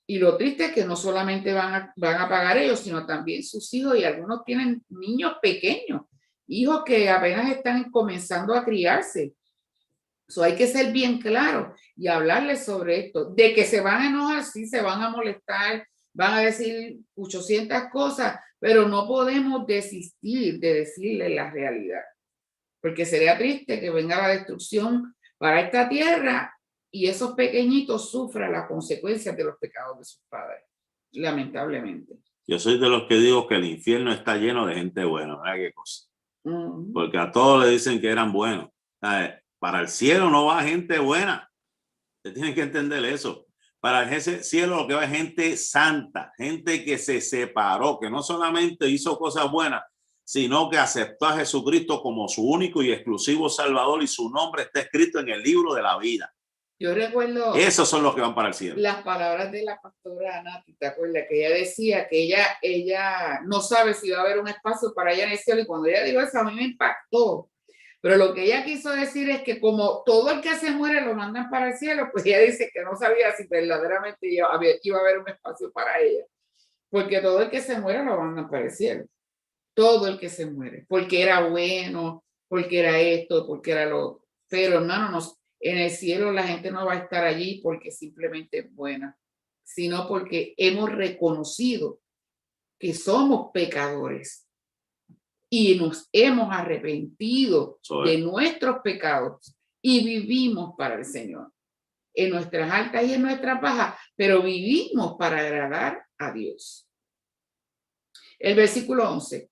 Y lo triste es que no solamente van a pagar ellos, sino también sus hijos, y algunos tienen niños pequeños, hijos que apenas están comenzando a criarse. So, hay que ser bien claro y hablarles sobre esto. De que se van a enojar, sí, se van a molestar, van a decir 800 cosas, pero no podemos desistir de decirles la realidad. Porque sería triste que venga la destrucción para esta tierra y esos pequeñitos sufran las consecuencias de los pecados de sus padres. lamentablemente. Yo soy de los que digo que el infierno está lleno de gente buena, ¿verdad? Qué cosa. Ujú. Porque a todos le dicen que eran buenos. Para el cielo no va gente buena. Ustedes tienen que entender eso. Para ese cielo lo que va es gente santa, gente que se separó, que no solamente hizo cosas buenas, sino que aceptó a Jesucristo como su único y exclusivo Salvador y su nombre está escrito en el libro de la vida. Yo recuerdo Esos son los que van para el cielo. las palabras de la pastora Ana, ¿te acuerdas? Que ella decía que ella no sabe si va a haber un espacio para ella en el cielo, y cuando ella dijo eso a mí me impactó. Pero lo que ella quiso decir es que como todo el que se muere lo mandan para el cielo, pues ella dice que no sabía si verdaderamente iba a haber un espacio para ella. Porque todo el que se muere lo mandan para el cielo. Todo el que se muere. Porque era bueno, porque era esto, porque era lo otro. Pero hermano, en el cielo la gente no va a estar allí porque simplemente es buena, sino porque hemos reconocido que somos pecadores y nos hemos arrepentido de nuestros pecados y vivimos para el Señor, en nuestras altas y en nuestras bajas, pero vivimos para agradar a Dios. El versículo 11.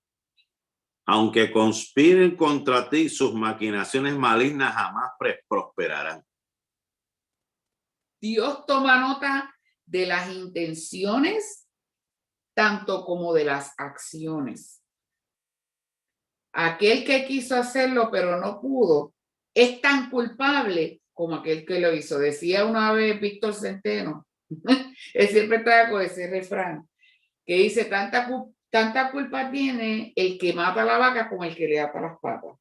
Aunque conspiren contra ti, sus maquinaciones malignas jamás prosperarán. Dios toma nota de las intenciones, tanto como de las acciones. Aquel que quiso hacerlo pero no pudo es tan culpable como aquel que lo hizo. Decía una vez Víctor Centeno, él siempre estaba con ese refrán, que dice, tanta culpa tiene el que mata a la vaca como el que le ata las patas.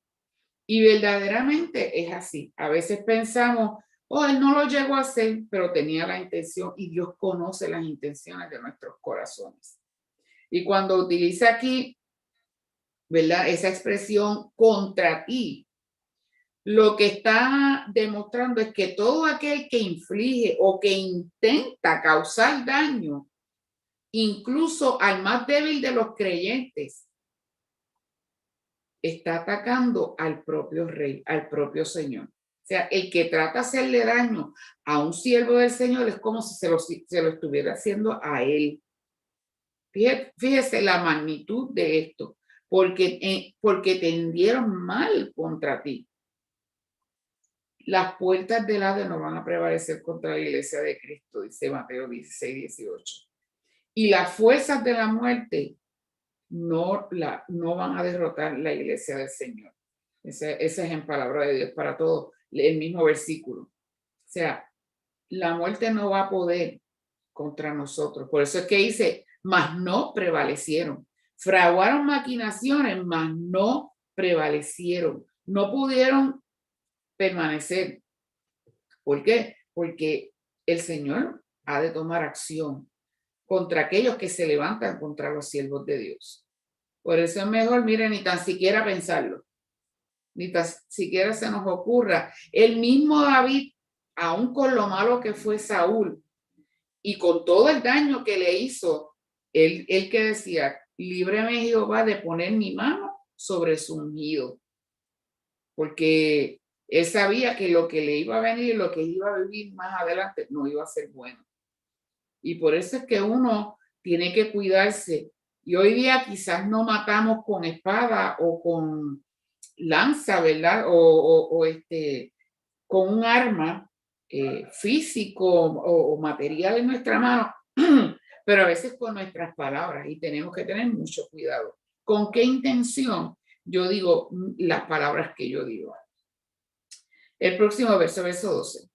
Y verdaderamente es así. A veces pensamos, oh, él no lo llegó a hacer, pero tenía la intención, y Dios conoce las intenciones de nuestros corazones. Y cuando utiliza aquí, ¿verdad?, esa expresión contra ti, lo que está demostrando es que todo aquel que inflige o que intenta causar daño, incluso al más débil de los creyentes, está atacando al propio rey, al propio Señor. O sea, el que trata de hacerle daño a un siervo del Señor es como si se lo estuviera haciendo a él. Fíjese la magnitud de esto, porque tendieron mal contra ti. Las puertas del Hades no van a prevalecer contra la iglesia de Cristo, dice Mateo 16:18. Y las fuerzas de la muerte no van a derrotar la iglesia del Señor. Ese es en palabra de Dios para todos, el mismo versículo. O sea, la muerte no va a poder contra nosotros. Por eso es que dice, mas no prevalecieron. Fraguaron maquinaciones, mas no prevalecieron. No pudieron permanecer. ¿Por qué? Porque el Señor ha de tomar acción contra aquellos que se levantan contra los siervos de Dios. Por eso es mejor, miren, ni tan siquiera pensarlo, ni tan siquiera se nos ocurra. El mismo David, aún con lo malo que fue Saúl y con todo el daño que le hizo, él que decía, líbreme Jehová de poner mi mano sobre su ungido, porque él sabía que lo que le iba a venir, lo que iba a vivir más adelante, no iba a ser bueno. Y por eso es que uno tiene que cuidarse. Y hoy día quizás no matamos con espada o con lanza, ¿verdad? O con un arma físico o material en nuestra mano, pero a veces con nuestras palabras, y tenemos que tener mucho cuidado. ¿Con qué intención yo digo las palabras que yo digo? El próximo verso 12.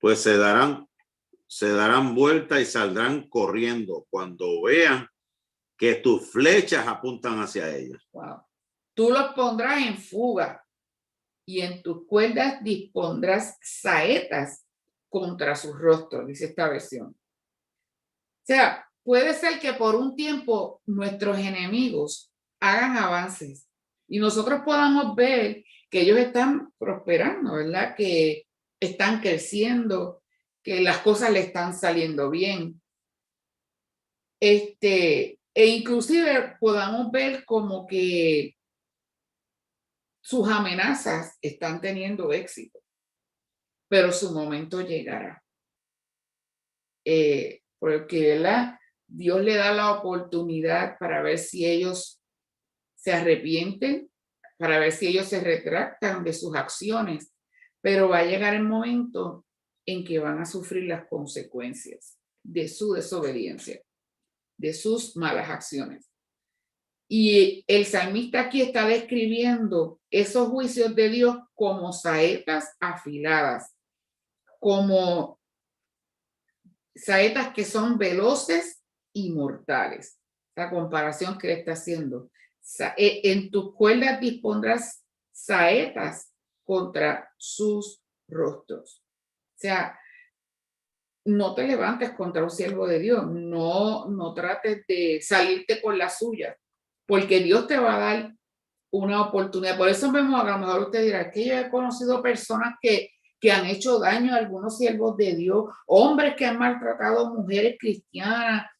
Pues se darán vuelta y saldrán corriendo cuando vean que tus flechas apuntan hacia ellos. Wow. Tú los pondrás en fuga y en tus cuerdas dispondrás saetas contra sus rostros, dice esta versión. O sea, puede ser que por un tiempo nuestros enemigos hagan avances y nosotros podamos ver que ellos están prosperando, ¿verdad? Que están creciendo, que las cosas le están saliendo bien. E inclusive podamos ver como que sus amenazas están teniendo éxito. pero su momento llegará. Porque, ¿verdad? Dios le da la oportunidad para ver si ellos se arrepienten, para ver si ellos se retractan de sus acciones, pero va a llegar el momento en que van a sufrir las consecuencias de su desobediencia, de sus malas acciones. Y el salmista aquí está describiendo esos juicios de Dios como saetas afiladas, como saetas que son veloces y mortales. La comparación que le está haciendo. En tus cuerdas dispondrás saetas contra sus rostros. O sea, no te levantes contra un siervo de Dios, no trates de salirte con la suya, porque Dios te va a dar una oportunidad. Por eso vemos, a lo mejor usted dirá que yo he conocido personas que han hecho daño a algunos siervos de Dios, hombres que han maltratado a mujeres cristianas.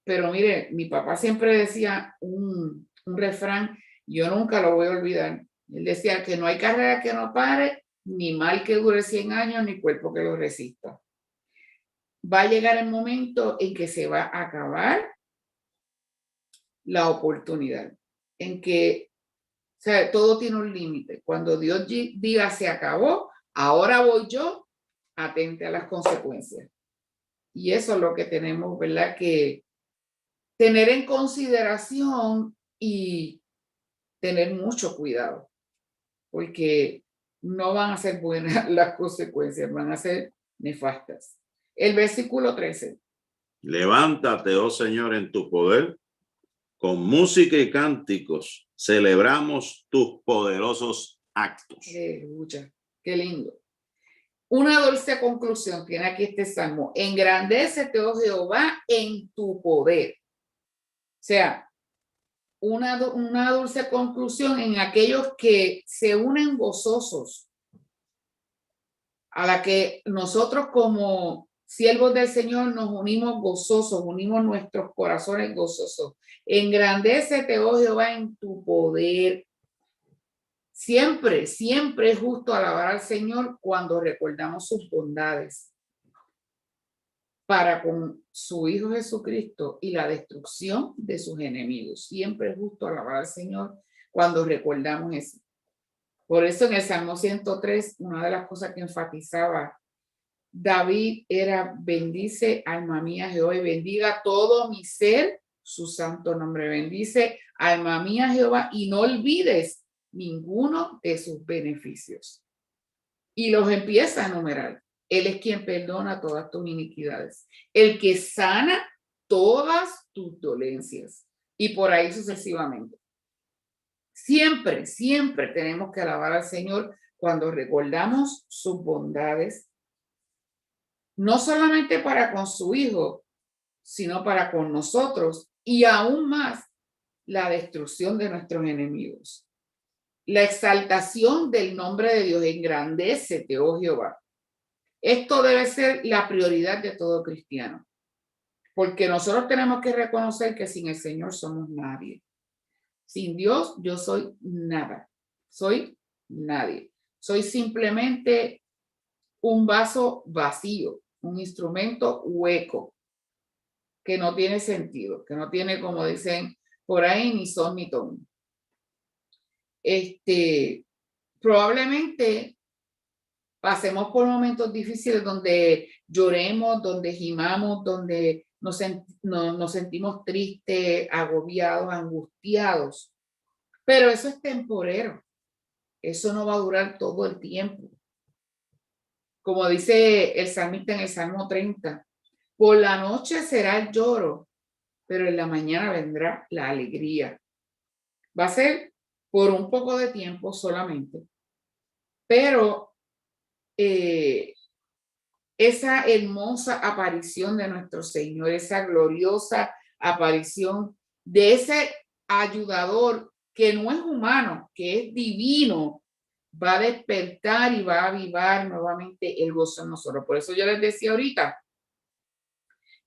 Pero mire, mi papá siempre decía un refrán, yo nunca lo voy a olvidar. Él decía que no hay carrera que no pare, ni mal que dure 100 años, ni cuerpo que lo resista. Va a llegar el momento en que se va a acabar la oportunidad, en que, o sea, todo tiene un límite. Cuando Dios diga se acabó, ahora voy yo, atente a las consecuencias. Y eso es lo que tenemos, ¿verdad? Que tener en consideración y tener mucho cuidado, porque no van a ser buenas las consecuencias, van a ser nefastas. El versículo 13. Levántate, oh Señor, en tu poder, con música y cánticos celebramos tus poderosos actos. Aleluya, qué lindo. Una dulce conclusión tiene aquí este salmo. Engrandécete, oh Jehová, en tu poder. O sea, una dulce conclusión en aquellos que se unen gozosos, a la que nosotros como siervos del Señor nos unimos gozosos, unimos nuestros corazones gozosos. Engrandécete, oh Jehová, en tu poder. Siempre, siempre es justo alabar al Señor cuando recordamos sus bondades para con su Hijo Jesucristo y la destrucción de sus enemigos. Siempre es justo alabar al Señor cuando recordamos eso. Por eso en el Salmo 103, una de las cosas que enfatizaba David era: bendice, alma mía, Jehová, y bendiga todo mi ser su santo nombre. Bendice, alma mía, Jehová, y no olvides ninguno de sus beneficios. Y los empieza a enumerar. Él es quien perdona todas tus iniquidades, el que sana todas tus dolencias, y por ahí sucesivamente. Siempre, siempre tenemos que alabar al Señor cuando recordamos sus bondades, no solamente para con su Hijo, sino para con nosotros, y aún más la destrucción de nuestros enemigos. La exaltación del nombre de Dios. Engrandécete, oh Jehová. Esto debe ser la prioridad de todo cristiano, porque nosotros tenemos que reconocer que sin el Señor somos nadie. Sin Dios yo soy nada, soy nadie. Soy simplemente un vaso vacío, un instrumento hueco, que no tiene sentido, que no tiene, como dicen por ahí, ni son ni ton. Probablemente pasemos por momentos difíciles donde lloremos, donde gimamos, donde nos sentimos tristes, agobiados, angustiados. Pero eso es temporero. Eso no va a durar todo el tiempo. Como dice el salmista en el Salmo 30, por la noche será el lloro, pero en la mañana vendrá la alegría. Va a ser por un poco de tiempo solamente, pero esa hermosa aparición de nuestro Señor, esa gloriosa aparición de ese ayudador que no es humano, que es divino, va a despertar y va a avivar nuevamente el gozo en nosotros. Por eso yo les decía ahorita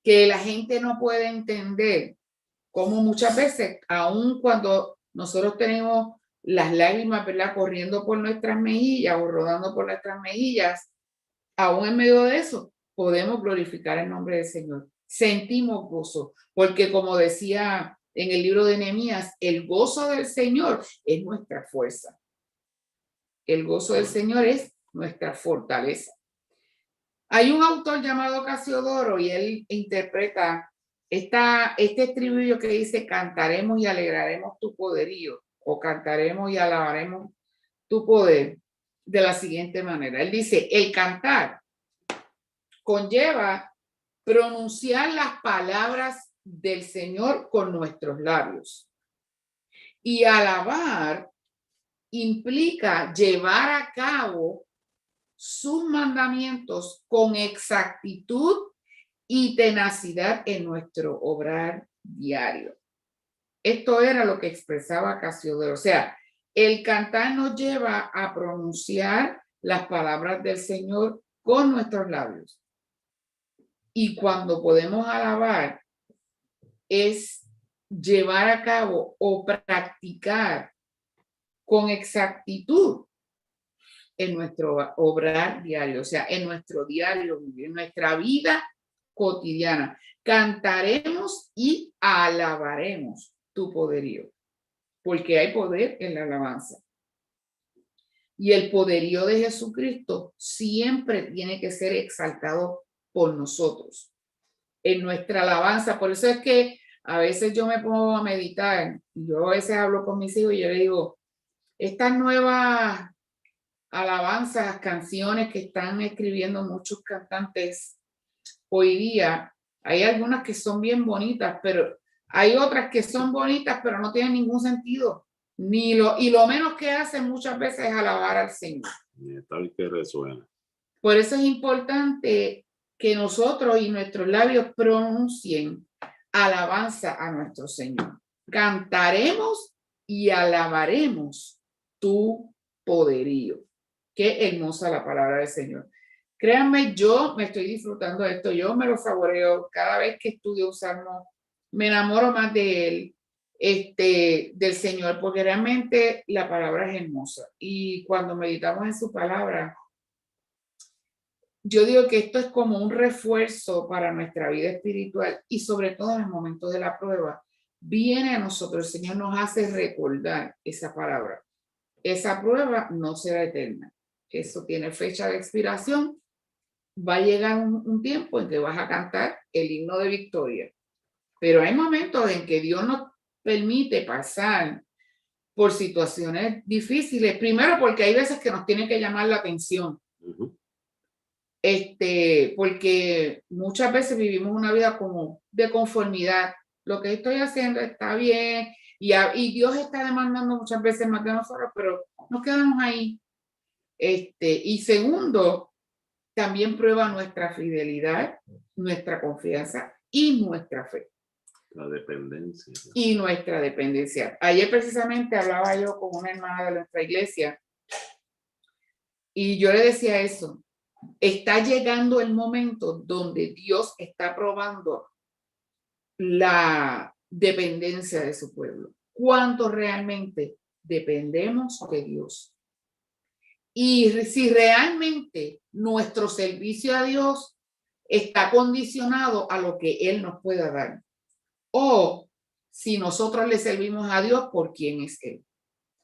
que la gente no puede entender cómo muchas veces, aun cuando nosotros tenemos las lágrimas, ¿verdad?, corriendo por nuestras mejillas o rodando por nuestras mejillas, aún en medio de eso, podemos glorificar el nombre del Señor. Sentimos gozo, porque como decía en el libro de Nehemías, el gozo del Señor es nuestra fuerza. El gozo del Señor es nuestra fortaleza. Hay un autor llamado Casiodoro y él interpreta este estribillo que dice: cantaremos y alegraremos tu poderío, o cantaremos y alabaremos tu poder, de la siguiente manera. Él dice: el cantar conlleva pronunciar las palabras del Señor con nuestros labios, y alabar implica llevar a cabo sus mandamientos con exactitud y tenacidad en nuestro obrar diario. Esto era lo que expresaba Casiodoro. O sea, el cantar nos lleva a pronunciar las palabras del Señor con nuestros labios. Y cuando podemos alabar, es llevar a cabo o practicar con exactitud en nuestro obrar diario, o sea, en nuestro diario vivir, en nuestra vida cotidiana. Cantaremos y alabaremos tu poderío, porque hay poder en la alabanza. Y el poderío de Jesucristo siempre tiene que ser exaltado por nosotros en nuestra alabanza. Por eso es que a veces yo me pongo a meditar, y yo a veces hablo con mis hijos y yo les digo: estas nuevas alabanzas, canciones que están escribiendo muchos cantantes hoy día, hay algunas que son bien bonitas, pero hay otras que son bonitas, pero no tienen ningún sentido. Y lo menos que hacen muchas veces es alabar al Señor. Tal que resuena. Por eso es importante que nosotros y nuestros labios pronuncien alabanza a nuestro Señor. Cantaremos y alabaremos tu poderío. Qué hermosa la palabra del Señor. Créanme, yo me estoy disfrutando de esto, yo me lo saboreo cada vez que estudio un salmo, me enamoro más de él, del Señor, porque realmente la palabra es hermosa. Y cuando meditamos en su palabra, yo digo que esto es como un refuerzo para nuestra vida espiritual, y sobre todo en el momento de la prueba, viene a nosotros, el Señor nos hace recordar esa palabra. Esa prueba no será eterna. Eso tiene fecha de expiración. Va a llegar un tiempo en que vas a cantar el himno de victoria. Pero hay momentos en que Dios nos permite pasar por situaciones difíciles. Primero, porque hay veces que nos tiene que llamar la atención. Porque muchas veces vivimos una vida como de conformidad. Lo que estoy haciendo está bien y Dios está demandando muchas veces más de nosotros, pero nos quedamos ahí. Y segundo, también prueba nuestra fidelidad, nuestra confianza y nuestra fe. La dependencia. Y nuestra dependencia. Ayer precisamente hablaba yo con una hermana de nuestra iglesia y yo le decía eso. Está llegando el momento donde Dios está probando la dependencia de su pueblo. ¿Cuánto realmente dependemos de Dios? Y si realmente nuestro servicio a Dios está condicionado a lo que Él nos pueda dar, o si nosotros le servimos a Dios por quién es Él.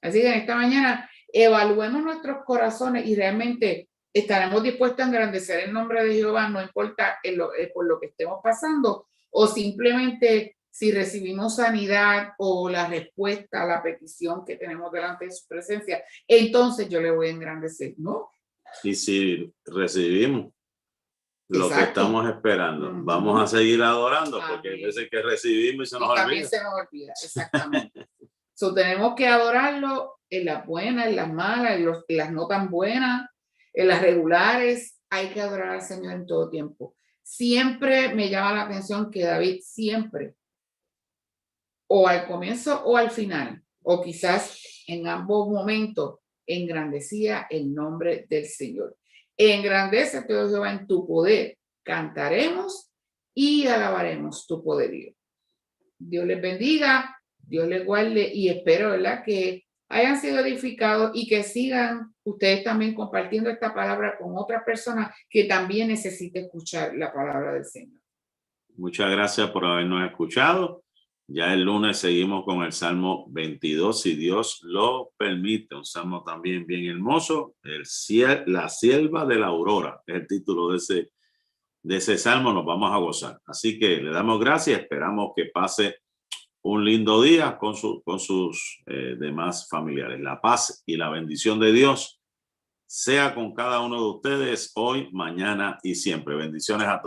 Así que en esta mañana evaluemos nuestros corazones y realmente estaremos dispuestos a engrandecer el nombre de Jehová, no importa por lo que estemos pasando, o simplemente si recibimos sanidad o la respuesta a la petición que tenemos delante de su presencia, entonces yo le voy a engrandecer, ¿no? Y si recibimos lo que estamos esperando, vamos a seguir adorando, porque hay veces que recibimos y se nos olvida. También se nos olvida, exactamente. Tenemos que adorarlo en las buenas, en las malas, en las no tan buenas, en las regulares. Hay que adorar al Señor en todo tiempo. Siempre me llama la atención que David siempre, o al comienzo o al final, o quizás en ambos momentos, engrandecía el nombre del Señor. Engrandece, oh Jehová, en tu poder. Cantaremos y alabaremos tu poderío. Dios les bendiga, Dios les guarde, y espero, ¿verdad?, que hayan sido edificados y que sigan ustedes también compartiendo esta palabra con otras personas que también necesiten escuchar la palabra del Señor. Muchas gracias por habernos escuchado. Ya el lunes seguimos con el Salmo 22, si Dios lo permite. Un salmo también bien hermoso. La sierva de la aurora es el título de ese salmo. Nos vamos a gozar. Así que le damos gracias. Esperamos que pase un lindo día con sus demás familiares. La paz y la bendición de Dios sea con cada uno de ustedes hoy, mañana y siempre. Bendiciones a todos.